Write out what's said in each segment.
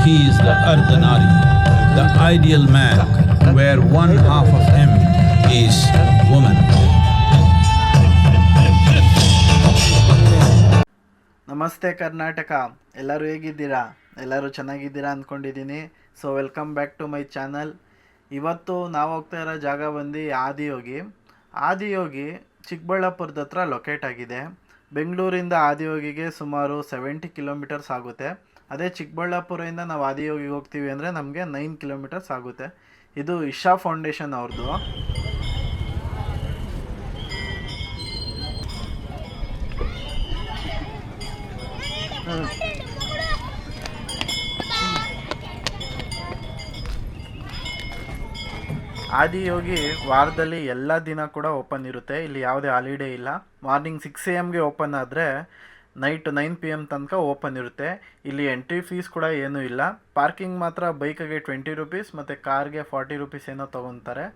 he is the Ardhanari, the ideal man, where one half of him is woman. ನಮಸ್ತೆ ಕರ್ನಾಟಕ, ಎಲ್ಲರೂ ಹೇಗಿದ್ದೀರಾ? ಎಲ್ಲರೂ ಚೆನ್ನಾಗಿದ್ದೀರಾ ಅಂದ್ಕೊಂಡಿದ್ದೀನಿ. So welcome back to my channel. ಇವತ್ತು ನಾವು ಹೋಗ್ತಾ ಇರೋ ಜಾಗ ಬಂದು ಆದಿಯೋಗಿ ಚಿಕ್ಕಬಳ್ಳಾಪುರದ ಹತ್ರ ಲೊಕೇಟ್ ಆಗಿದೆ. ಬೆಂಗಳೂರಿಂದ ಆದಿಯೋಗಿಗೆ ಸುಮಾರು 70 ಕಿಲೋಮೀಟರ್ಸ್ ಆಗುತ್ತೆ. ಅದೇ ಚಿಕ್ಕಬಳ್ಳಾಪುರದಿಂದ ನಾವು ಆದಿಯೋಗಿಗೆ ಹೋಗ್ತೀವಿ ಅಂದರೆ ನಮಗೆ 9 ಕಿಲೋಮೀಟರ್ಸ್ ಆಗುತ್ತೆ. ಇದು ಇಶಾ ಫೌಂಡೇಶನ್ ಅವ್ರದ್ದು. ಆದಿಯೋಗಿ ವಾರದಲ್ಲಿ ಎಲ್ಲ ದಿನ ಕೂಡ ಓಪನ್ ಇರುತ್ತೆ. ಇಲ್ಲಿ ಯಾವುದೇ ಹಾಲಿಡೇ ಇಲ್ಲ. ಮಾರ್ನಿಂಗ್ 6 AM ಓಪನ್ ಆದರೆ ನೈಟ್ 9 PM ತನಕ ಓಪನ್ ಇರುತ್ತೆ. ಇಲ್ಲಿ ಎಂಟ್ರಿ ಫೀಸ್ ಕೂಡ ಏನೂ ಇಲ್ಲ. ಪಾರ್ಕಿಂಗ್ ಮಾತ್ರ ಬೈಕಿಗೆ 20 ರೂಪೀಸ್ ಮತ್ತು ಕಾರ್ಗೆ 40 ರೂಪೀಸ್ ಏನೋ ತೊಗೊತಾರೆ.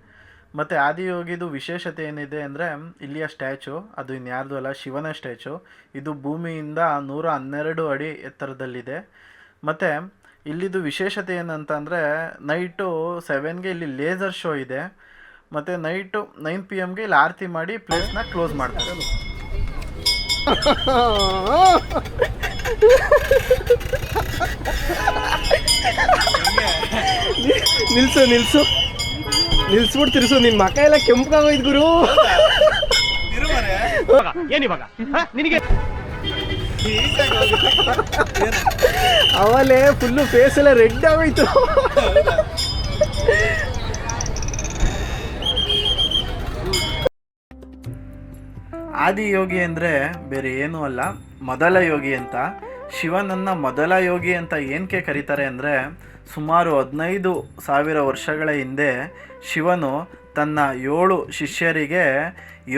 ಮತ್ತು ಆದಿಯೋಗಿದು ವಿಶೇಷತೆ ಏನಿದೆ ಅಂದರೆ ಇಲ್ಲಿಯ ಸ್ಟ್ಯಾಚು ಅದು ಇನ್ಯಾರ್ದು ಅಲ್ಲ, ಶಿವನ ಸ್ಟ್ಯಾಚು. ಇದು ಭೂಮಿಯಿಂದ 112 ಅಡಿ ಎತ್ತರದಲ್ಲಿದೆ. ಮತ್ತು ಇಲ್ಲಿದು ವಿಶೇಷತೆ ಏನಂತ ಅಂದರೆ ನೈಟು 7ಗೆ ಇಲ್ಲಿ ಲೇಸರ್ ಶೋ ಇದೆ. ಮತ್ತು ನೈಟು 9 PM ಇಲ್ಲಿ ಆರತಿ ಮಾಡಿ ಪ್ಲೇಸ್ನ ಕ್ಲೋಸ್ ಮಾಡ್ತಾರೆ. ನಿಲ್ಸ್ಬಿಟ್ಟು ತಿರ್ಸು. ನಿನ್ ಮಕ್ಕ ಎಲ್ಲ ಕೆಂಪಾಗೋಯ್ತು ಗುರು. ಏನಿವಾಗ ನಿನಗೆ ಅವಲೇ ಫುಲ್ಲು ಫೇಸ್ ಎಲ್ಲ ರೆಡ್ ಆಗೋಯ್ತು. ಆದಿಯೋಗಿ ಅಂದರೆ ಬೇರೆ ಏನೂ ಅಲ್ಲ, ಮೊದಲ ಯೋಗಿ ಅಂತ. ಶಿವನನ್ನು ಮೊದಲ ಯೋಗಿ ಅಂತ ಏನಕ್ಕೆ ಕರೀತಾರೆ ಅಂದರೆ ಸುಮಾರು 15,000 ವರ್ಷಗಳ ಹಿಂದೆ ಶಿವನು ತನ್ನ 7 ಶಿಷ್ಯರಿಗೆ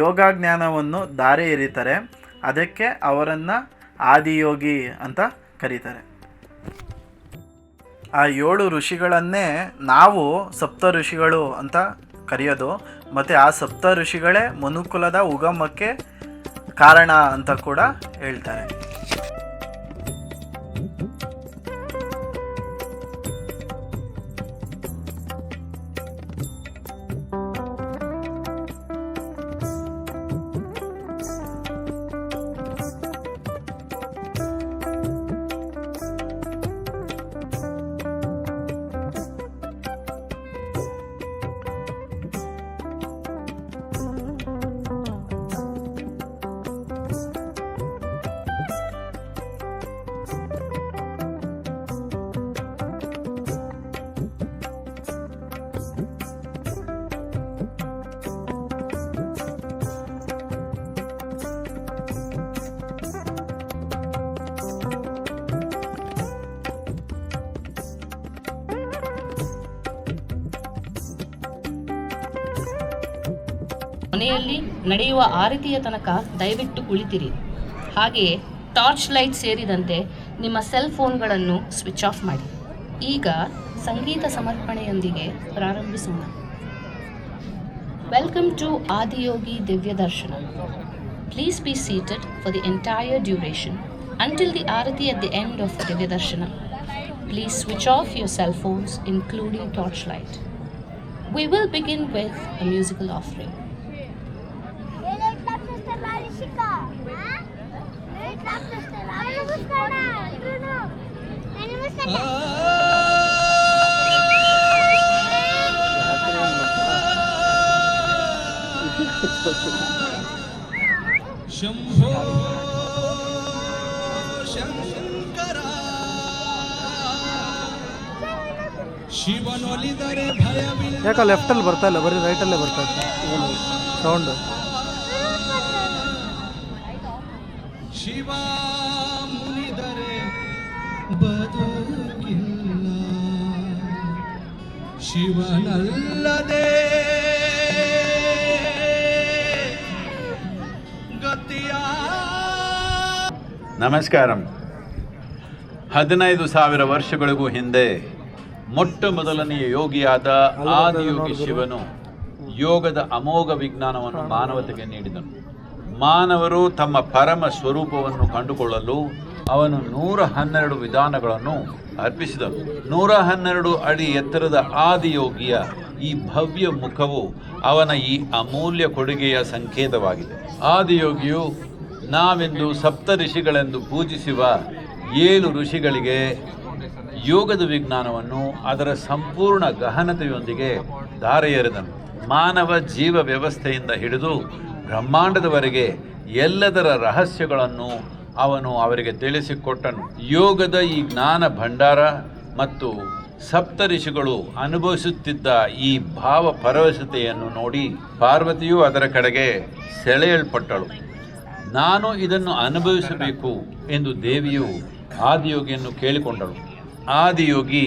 ಯೋಗ ಜ್ಞಾನವನ್ನು ದಾರಿ ಎರೀತಾರೆ. ಅದಕ್ಕೆ ಅವರನ್ನು ಆದಿಯೋಗಿ ಅಂತ ಕರೀತಾರೆ. ಆ 7 ಋಷಿಗಳನ್ನೇ ನಾವು ಸಪ್ತ ಋಷಿಗಳು ಅಂತ ಕರೆಯೋದು. ಮತ್ತು ಆ ಸಪ್ತ ಋಷಿಗಳೇ ಮನುಕುಲದ ಉಗಮಕ್ಕೆ ಕಾರಣ ಅಂತ ಕೂಡ ಹೇಳ್ತಾರೆ. ಮನೆಯಲ್ಲಿ ನಡೆಯುವ ಆರತಿಯ ತನಕ ದಯವಿಟ್ಟು ಕುಳಿತಿರಿ. ಹಾಗೆಯೇ ಟಾರ್ಚ್ ಲೈಟ್ ಸೇರಿದಂತೆ ನಿಮ್ಮ ಸೆಲ್ ಫೋನ್ಗಳನ್ನು ಸ್ವಿಚ್ ಆಫ್ ಮಾಡಿ. ಈಗ ಸಂಗೀತ ಸಮರ್ಪಣೆಯೊಂದಿಗೆ ಪ್ರಾರಂಭಿಸೋಣ. ವೆಲ್ಕಮ್ ಟು ಆದಿಯೋಗಿ ದಿವ್ಯ ದರ್ಶನ. Please be seated for the entire duration until the arati at the end of Divya Darshana. Please switch off your cell phones including torchlight. We will begin with a musical offering. ಶಂಭೋ ಶಂಕರ ಶಿವನೊಲಿದರೆ ಭಯವಿಲ್ಲ. ಯಾಕೆ ಲೆಫ್ಟಲ್ಲಿ ಬರ್ತಾ ಇಲ್ಲ, ಬರೀ ರೈಟಲ್ಲೇ ಬರ್ತಾ ಇತ್ತು sound. Shiva ಮುನಿದರೆ ಬದುಕಿಲ್ಲ, ಶಿವನಲ್ಲದೆ ಗತಿಯ. ನಮಸ್ಕಾರಂ. 15,000 ವರ್ಷಗಳಿಗೂ ಹಿಂದೆ ಮೊಟ್ಟ ಮೊದಲನೆಯ ಯೋಗಿಯಾದ ಆದಿಯೋಗಿ ಶಿವನು ಯೋಗದ ಅಮೋಘ ವಿಜ್ಞಾನವನ್ನು ಮಾನವತೆಗೆ ನೀಡಿದನು. ಮಾನವರು ತಮ್ಮ ಪರಮ ಸ್ವರೂಪವನ್ನು ಕಂಡುಕೊಳ್ಳಲು ಅವನು 112 ವಿಧಾನಗಳನ್ನು ಅರ್ಪಿಸಿದನು. 112 ಅಡಿ ಎತ್ತರದ ಆದಿಯೋಗಿಯ ಈ ಭವ್ಯ ಮುಖವು ಅವನ ಈ ಅಮೂಲ್ಯ ಕೊಡುಗೆಯ ಸಂಕೇತವಾಗಿದೆ. ಆದಿಯೋಗಿಯು ನಾವೆಂದು ಸಪ್ತ ಋಷಿಗಳೆಂದು ಪೂಜಿಸುವ 7 ಋಷಿಗಳಿಗೆ ಯೋಗದ ವಿಜ್ಞಾನವನ್ನು ಅದರ ಸಂಪೂರ್ಣ ಗಹನತೆಯೊಂದಿಗೆ ಧಾರೆ ಎರೆದನು. ಮಾನವ ಜೀವ ವ್ಯವಸ್ಥೆಯಿಂದ ಹಿಡಿದು ಬ್ರಹ್ಮಾಂಡದವರೆಗೆ ಎಲ್ಲದರ ರಹಸ್ಯಗಳನ್ನು ಅವನು ಅವರಿಗೆ ತಿಳಿಸಿಕೊಟ್ಟನು. ಯೋಗದ ಈ ಜ್ಞಾನ ಭಂಡಾರ ಮತ್ತು ಸಪ್ತಋಷಿಗಳು ಅನುಭವಿಸುತ್ತಿದ್ದ ಈ ಭಾವ ಪರವಶತೆಯನ್ನು ನೋಡಿ ಪಾರ್ವತಿಯು ಅದರ ಕಡೆಗೆ ಸೆಳೆಯಲ್ಪಟ್ಟಳು. ನಾನು ಇದನ್ನು ಅನುಭವಿಸಬೇಕು ಎಂದು ದೇವಿಯು ಆದಿಯೋಗಿಯನ್ನು ಕೇಳಿಕೊಂಡಳು. ಆದಿಯೋಗಿ,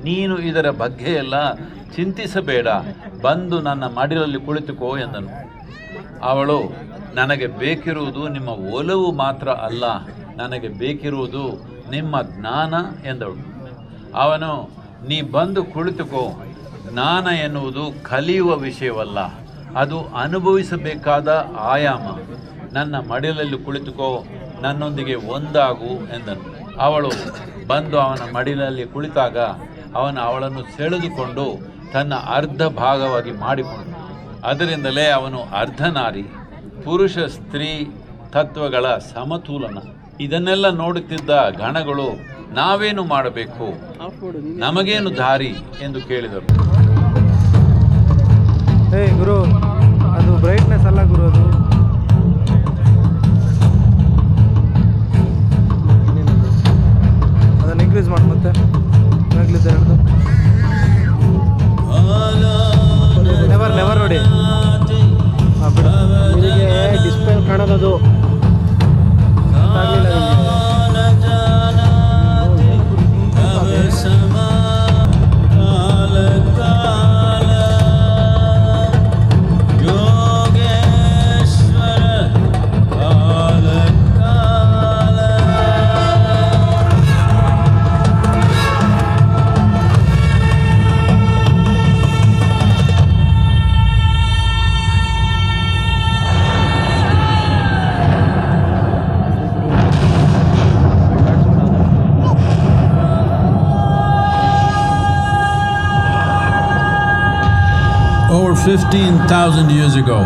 ನೀನು ಇದರ ಬಗ್ಗೆ ಎಲ್ಲ ಚಿಂತಿಸಬೇಡ, ಬಂದು ನನ್ನ ಮಡಿಲಲ್ಲಿ ಕುಳಿತುಕೋ ಎಂದನು. ಅವಳು, ನನಗೆ ಬೇಕಿರುವುದು ನಿಮ್ಮ ಒಲವು ಮಾತ್ರ ಅಲ್ಲ, ನನಗೆ ಬೇಕಿರುವುದು ನಿಮ್ಮ ಜ್ಞಾನ ಎಂದಳು. ಅವನು, ನೀ ಬಂದು ಕುಳಿತುಕೋ, ಜ್ಞಾನ ಎನ್ನುವುದು ಕಲಿಯುವ ವಿಷಯವಲ್ಲ, ಅದು ಅನುಭವಿಸಬೇಕಾದ ಆಯಾಮ. ನನ್ನ ಮಡಿಲಲ್ಲಿ ಕುಳಿತುಕೋ, ನನ್ನೊಂದಿಗೆ ಒಂದಾಗು ಎಂದನು. ಅವಳು ಬಂದು ಅವನ ಮಡಿಲಲ್ಲಿ ಕುಳಿತಾಗ ಅವಳನ್ನು ಸೆಳೆದುಕೊಂಡು ತನ್ನ ಅರ್ಧ ಭಾಗವಾಗಿ ಮಾಡಿಕೊಂಡ. ಅದರಿಂದಲೇ ಅವನು ಅರ್ಧನಾರಿ, ಪುರುಷ ಸ್ತ್ರೀ ತತ್ವಗಳ ಸಮತೋಲನ. ಇದನ್ನೆಲ್ಲ ನೋಡುತ್ತಿದ್ದ ಗಣಗಳು, ನಾವೇನು ಮಾಡಬೇಕು, ನಮಗೇನು ದಾರಿ ಎಂದು ಕೇಳಿದರು. ಗುರು, ಅದು ಬ್ರೈಟ್ನೆಸ್ ಅಲ್ಲ ಗುರು, ಅದನ್ನು ಇನ್ಕ್ರೀಸ್ ಮಾಡಿ ಮತ್ತೆ ನೆವರ್ ನೋಡಿ, ಡಿಸ್ಪ್ಲೇ ಕಾಣೋದು Over 15,000 years ago,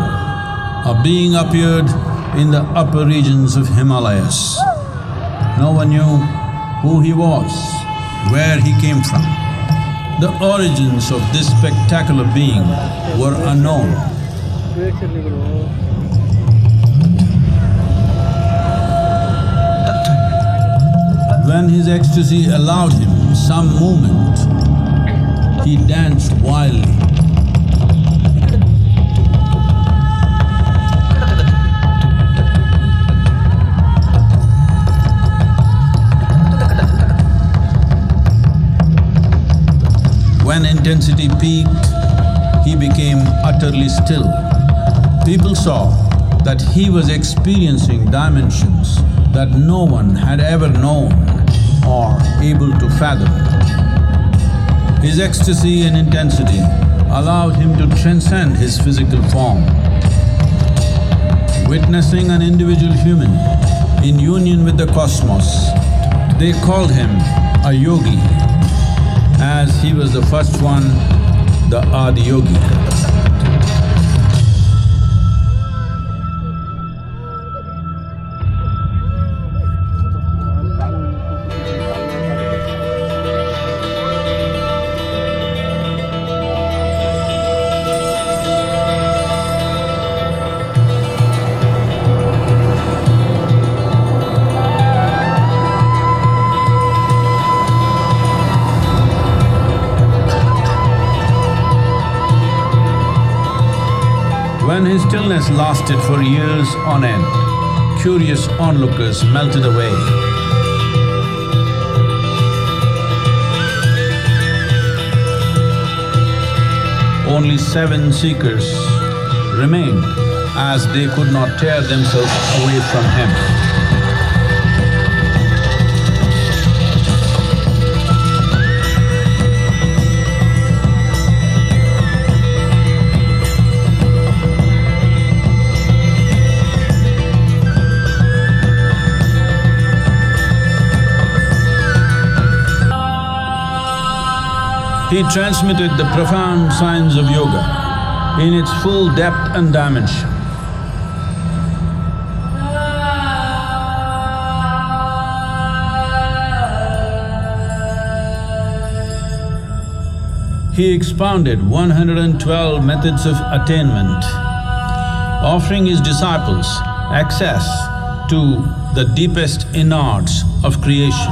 a being appeared in the upper regions of Himalayas. No one knew who he was, where he came from. The origins of this spectacular being were unknown. When his ecstasy allowed him some movement, he danced wildly. When intensity peaked, he became utterly still. People saw that he was experiencing dimensions that no one had ever known or able to fathom. His ecstasy and intensity allowed him to transcend his physical form. Witnessing an individual human in union with the cosmos, they called him a yogi, as he was the first one, the Adiyogi. When his stillness lasted for years on end, curious onlookers melted away. Only 7 seekers remained, as they could not tear themselves away from him. He transmitted the profound science of yoga in its full depth and dimension. He expounded 112 methods of attainment, offering his disciples access to the deepest innards of creation.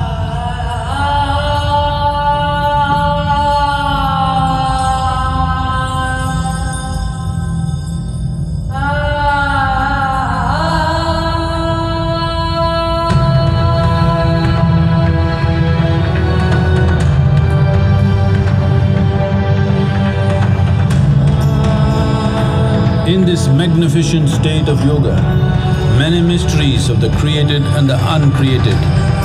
In this magnificent state of yoga, many mysteries of the created and the uncreated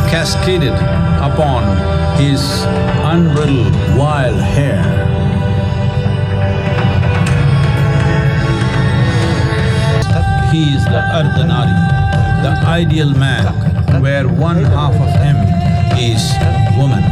cascaded upon his unbridled wild hair. He is the Ardhanari, the ideal man, where one half of him is woman.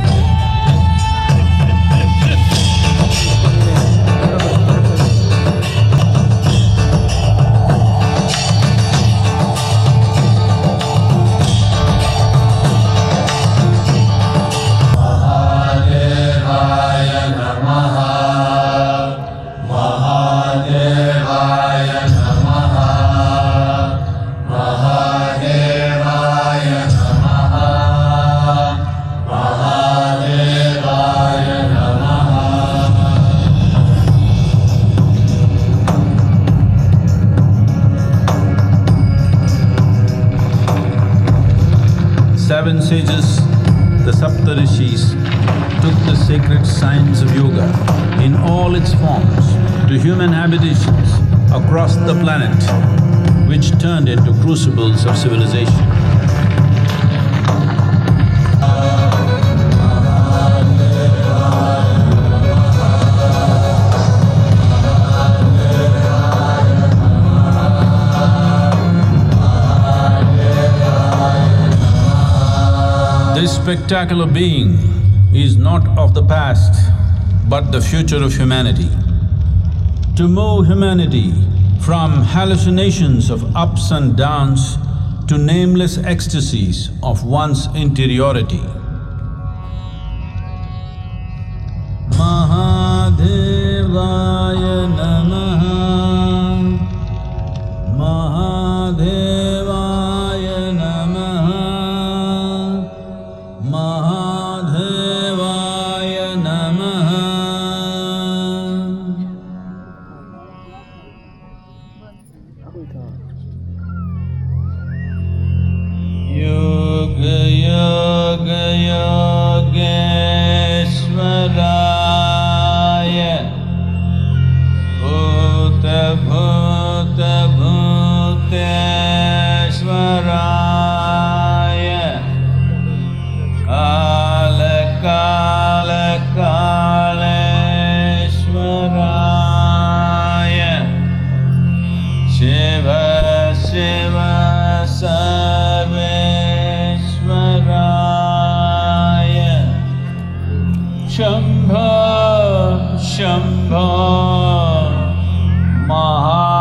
Seven sages, the Saptarishis, took the sacred science of yoga in all its forms to human habitations across the planet, which turned into crucibles of civilization. This spectacular being is not of the past, but the future of humanity. To move humanity from hallucinations of ups and downs to nameless ecstasies of one's interiority. Mahadevaya Namaha, Mahadevaya Namaha, Mahadevaya Namaha. Yoga Yoga Yogeshwaraya, Bhuta Bhuta Bhuteshwaraya, Kala Kala Kaleshwaraya, Shiva Shiva Sarveshwaraya, Shambho Shambho Maha